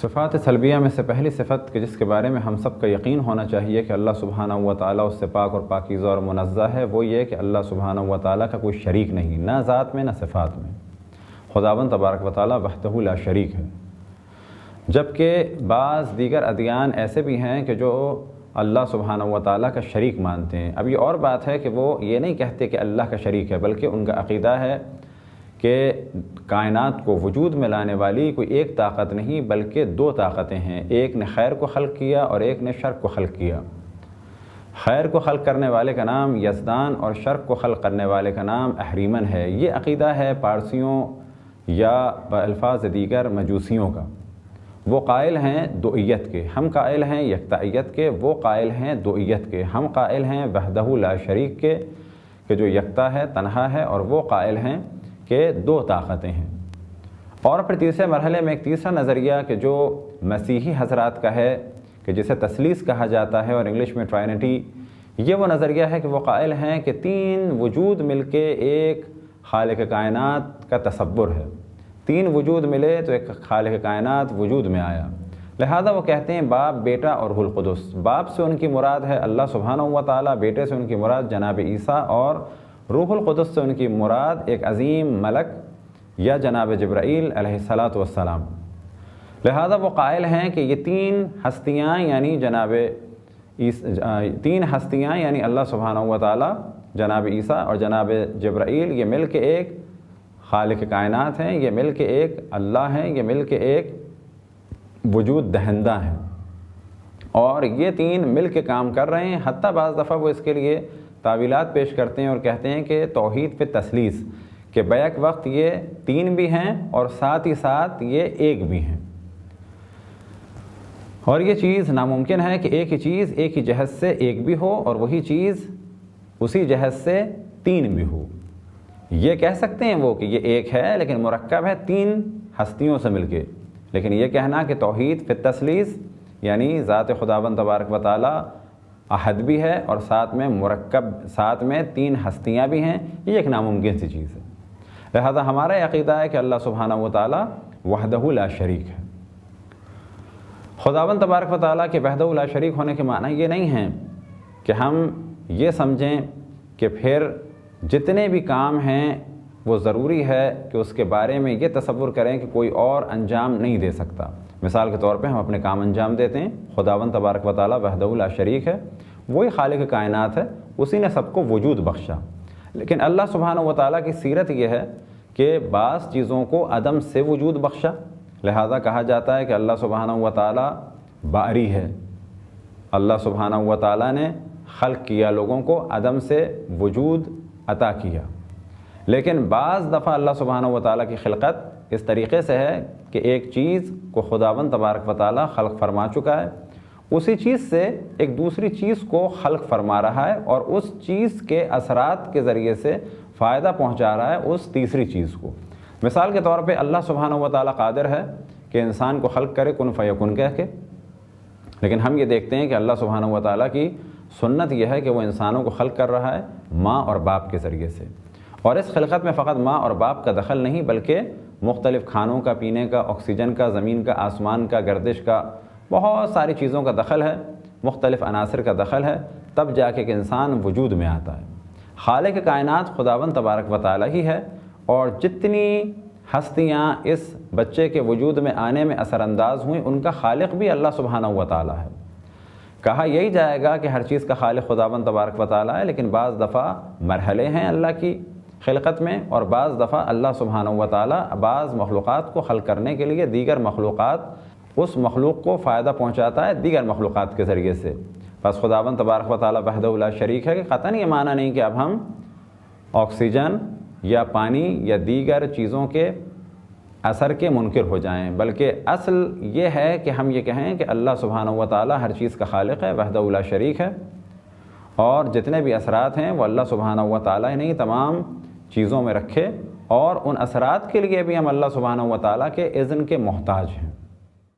صفات سلبیہ میں سے پہلی صفت کہ جس کے بارے میں ہم سب کا یقین ہونا چاہیے کہ اللہ سبحانہ و تعالیٰ اس سے پاک اور پاکیزہ اور منزہ ہے، وہ یہ کہ اللہ سبحانہ و تعالیٰ کا کوئی شریک نہیں، نہ ذات میں نہ صفات میں۔ خداوند تبارک و تعالیٰ وحدہ لا شریک ہے، جبکہ بعض دیگر ادیان ایسے بھی ہیں کہ جو اللہ سبحانہ و تعالیٰ کا شریک مانتے ہیں۔ اب یہ اور بات ہے کہ وہ یہ نہیں کہتے کہ اللہ کا شریک ہے، بلکہ ان کا عقیدہ ہے کہ کائنات کو وجود میں لانے والی کوئی ایک طاقت نہیں بلکہ دو طاقتیں ہیں، ایک نے خیر کو خلق کیا اور ایک نے شر کو خلق کیا۔ خیر کو خلق کرنے والے کا نام یزدان اور شر کو خلق کرنے والے کا نام اہریمن ہے۔ یہ عقیدہ ہے پارسیوں یا بالفاظ دیگر مجوسیوں کا۔ وہ قائل ہیں دوئیت کے، ہم قائل ہیں یکتائیت کے، وہ قائل ہیں دوئیت کے، ہم قائل ہیں وحدہ لا شریک کے کہ جو یکتا ہے، تنہا ہے، اور وہ قائل ہیں کہ دو طاقتیں ہیں۔ اور پھر تیسرے مرحلے میں ایک تیسرا نظریہ کہ جو مسیحی حضرات کا ہے کہ جسے تثلیث کہا جاتا ہے اور انگلش میں ٹرائنٹی، یہ وہ نظریہ ہے کہ وہ قائل ہیں کہ تین وجود مل کے ایک خالق کائنات کا تصور ہے، تین وجود ملے تو ایک خالق کائنات وجود میں آیا۔ لہذا وہ کہتے ہیں باپ، بیٹا اور روح القدس۔ باپ سے ان کی مراد ہے اللہ سبحانہ و تعالیٰ، بیٹے سے ان کی مراد جناب عیسیٰ، اور روح القدس سے ان کی مراد ایک عظیم ملک یا جناب جبرائیل علیہ السلام۔ لہذا وہ قائل ہیں کہ یہ تین ہستیاں یعنی اللہ سبحانہ و تعالیٰ، جناب عیسیٰ اور جناب جبرائیل، یہ مل کے ایک خالق کائنات ہیں، یہ مل کے ایک اللہ ہیں، یہ مل کے ایک وجود دہندہ ہیں، اور یہ تین مل کے کام کر رہے ہیں۔ حتیٰ بعض دفعہ وہ اس کے لیے تعویلات پیش کرتے ہیں اور کہتے ہیں کہ توحید فی تثلیث، کہ بیک وقت یہ تین بھی ہیں اور ساتھ ہی ساتھ یہ ایک بھی ہیں، اور یہ چیز ناممکن ہے کہ ایک ہی چیز ایک ہی جہت سے ایک بھی ہو اور وہی چیز اسی جہت سے تین بھی ہو۔ یہ کہہ سکتے ہیں وہ کہ یہ ایک ہے لیکن مرکب ہے تین ہستیوں سے مل کے، لیکن یہ کہنا کہ توحید فی تثلیث یعنی ذات خداوند تبارک و تعالیٰ احد بھی ہے اور ساتھ میں مرکب، ساتھ میں تین ہستیاں بھی ہیں، یہ ایک ناممکن سی چیز ہے۔ لہذا ہمارا عقیدہ ہے کہ اللہ سبحانہ و تعالیٰ وحدہ لا شریک ہے۔ خداوند تبارک و تعالیٰ کے وحدہ لا شریک ہونے کے معنی یہ نہیں ہیں کہ ہم یہ سمجھیں کہ پھر جتنے بھی کام ہیں وہ ضروری ہے کہ اس کے بارے میں یہ تصور کریں کہ کوئی اور انجام نہیں دے سکتا۔ مثال کے طور پہ ہم اپنے کام انجام دیتے ہیں، خداوند تبارک و تعالیٰ وحدہ لا شریک ہے، وہی خالق کائنات ہے، اسی نے سب کو وجود بخشا۔ لیکن اللہ سبحانہ و تعالیٰ کی سیرت یہ ہے کہ بعض چیزوں کو عدم سے وجود بخشا، لہذا کہا جاتا ہے کہ اللہ سبحانہ و تعالیٰ باری ہے۔ اللہ سبحانہ و تعالیٰ نے خلق کیا، لوگوں کو عدم سے وجود عطا کیا۔ لیکن بعض دفعہ اللہ سبحانہ و تعالیٰ کی خلقت اس طریقے سے ہے کہ ایک چیز کو خداوند تبارک و تعالیٰ خلق فرما چکا ہے، اسی چیز سے ایک دوسری چیز کو خلق فرما رہا ہے اور اس چیز کے اثرات کے ذریعے سے فائدہ پہنچا رہا ہے اس تیسری چیز کو۔ مثال کے طور پہ اللہ سبحانہ و تعالیٰ قادر ہے کہ انسان کو خلق کرے کن فیکن کہہ کے، لیکن ہم یہ دیکھتے ہیں کہ اللہ سبحانہ و تعالیٰ کی سنت یہ ہے کہ وہ انسانوں کو خلق کر رہا ہے ماں اور باپ کے ذریعے سے، اور اس خلقت میں فقط ماں اور باپ کا دخل نہیں بلکہ مختلف کھانوں کا، پینے کا، آکسیجن کا، زمین کا، آسمان کا، گردش کا، بہت ساری چیزوں کا دخل ہے، مختلف عناصر کا دخل ہے، تب جا کے کہ انسان وجود میں آتا ہے۔ خالق کائنات خداوند تبارک و تعالیٰ ہی ہے، اور جتنی ہستیاں اس بچے کے وجود میں آنے میں اثر انداز ہوئیں ان کا خالق بھی اللہ سبحانہ و تعالیٰ ہے۔ کہا یہی جائے گا کہ ہر چیز کا خالق خداوند تبارک و تعالیٰ ہے، لیکن بعض دفعہ مرحلے ہیں اللہ کی خلقت میں، اور بعض دفعہ اللہ سبحانہ و تعالیٰ بعض مخلوقات کو خلق کرنے کے لیے دیگر مخلوقات، اس مخلوق کو فائدہ پہنچاتا ہے دیگر مخلوقات کے ذریعے سے۔ بس خداوند تبارک و تعالیٰ وحدہ لا شریک ہے کہ قطعاً یہ معنی نہیں کہ اب ہم آکسیجن یا پانی یا دیگر چیزوں کے اثر کے منکر ہو جائیں، بلکہ اصل یہ ہے کہ ہم یہ کہیں کہ اللہ سبحانہ و تعالیٰ ہر چیز کا خالق ہے، وحدہ لا شریک ہے، اور جتنے بھی اثرات ہیں وہ اللہ سبحانہ و تعالیٰ نے تمام چیزوں میں رکھے، اور ان اثرات کے لیے بھی ہم اللہ سبحانہ و تعالیٰ کے اذن کے محتاج ہیں۔